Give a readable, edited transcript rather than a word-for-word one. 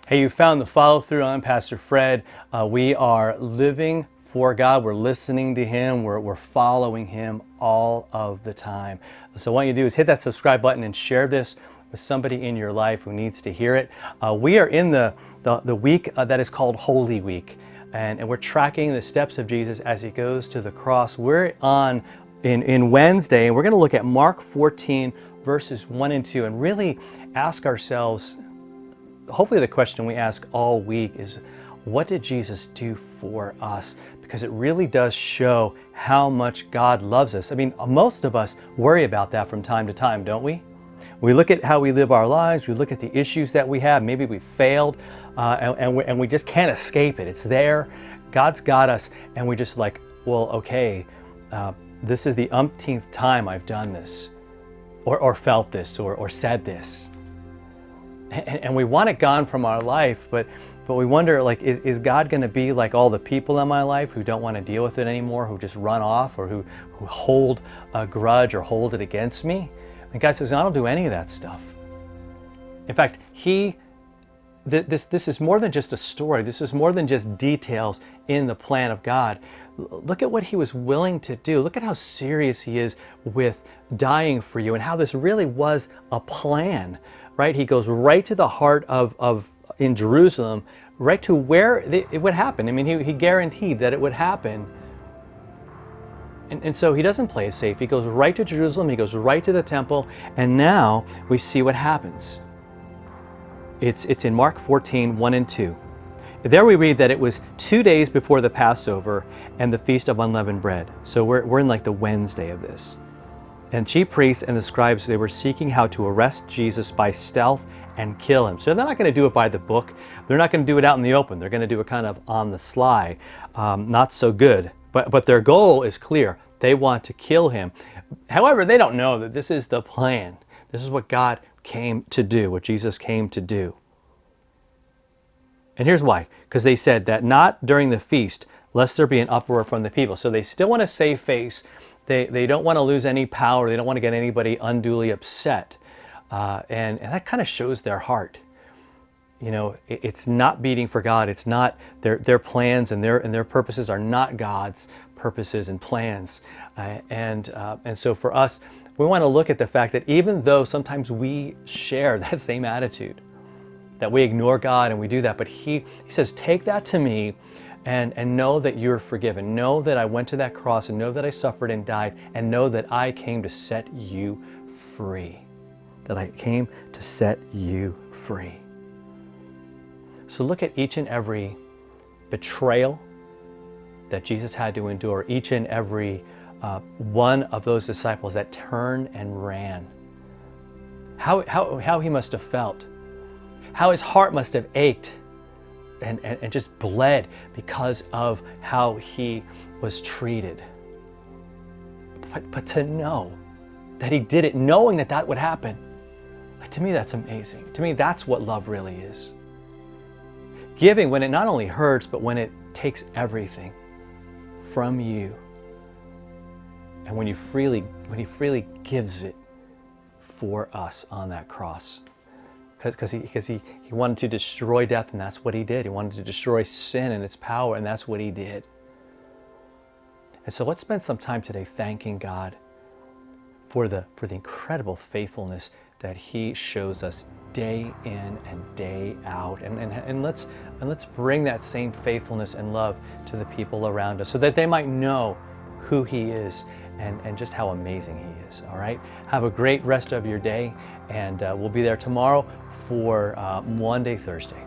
Hey, you found the follow through. I'm Pastor Fred. We are living for God. We're listening to Him. We're following Him all of the time. So what you do is hit that subscribe button and share this with somebody in your life who needs to hear it. We are in the week that is called Holy Week, and we're tracking the steps of Jesus as He goes to the cross. We're in Wednesday, and we're going to look at Mark 14, verses 1 and 2, and really ask ourselves, hopefully the question we ask all week is, what did Jesus do for us? Because it really does show how much God loves us. I mean, most of us worry about that from time to time, don't we? We look at how we live our lives, we look at the issues that we have, maybe we failed, and we just can't escape it. It's there, God's got us, and we just like, well, okay, this is the umpteenth time I've done this, or felt this, or said this. And we want it gone from our life, but we wonder, like, is God going to be like all the people in my life who don't want to deal with it anymore, who just run off, or who hold a grudge or hold it against me? And God says, I don't do any of that stuff. In fact, this is more than just a story. This is more than just details in the plan of God. Look at what He was willing to do. Look at how serious He is with dying for you, and how this really was a plan, right? He goes right to the heart of in Jerusalem, right to where it would happen. I mean, he guaranteed that it would happen. And so He doesn't play it safe. He goes right to Jerusalem, He goes right to the temple, and now we see what happens. It's in Mark 14, 1 and 2. There we read that it was 2 days before the Passover and the Feast of Unleavened Bread. So we're in like the Wednesday of this. And chief priests and the scribes, they were seeking how to arrest Jesus by stealth and kill Him. So they're not going to do it by the book. They're not going to do it out in the open. They're going to do it kind of on the sly. Not so good. But their goal is clear. They want to kill Him. However, they don't know that this is the plan. This is what God came to do, what Jesus came to do. And here's why. Because they said that not during the feast, lest there be an uproar from the people. So they still want to save face. They don't want to lose any power. They don't want to get anybody unduly upset. And that kind of shows their heart. You know, it's not beating for God. It's not their plans and their purposes are not God's purposes and plans. And so for us, we want to look at the fact that even though sometimes we share that same attitude, that we ignore God and we do that, but He says, take that to me and know that you're forgiven. Know that I went to that cross, and know that I suffered and died, and know that I came to set you free. That I came to set you free. So look at each and every betrayal that Jesus had to endure, each and every one of those disciples that turned and ran. How he must have felt. How his heart must have ached and just bled because of how he was treated. But to know that he did it knowing that that would happen, to me that's amazing. To me that's what love really is. Giving when it not only hurts, but when it takes everything from you. And when he freely gives it for us on that cross. Because he wanted to destroy death, and that's what He did. He wanted to destroy sin and its power, and that's what He did. And so let's spend some time today thanking God for the incredible faithfulness that He shows us day in and day out. And let's bring that same faithfulness and love to the people around us so that they might know who He is and just how amazing He is. All right? Have a great rest of your day, and we'll be there tomorrow for One Day Thursday.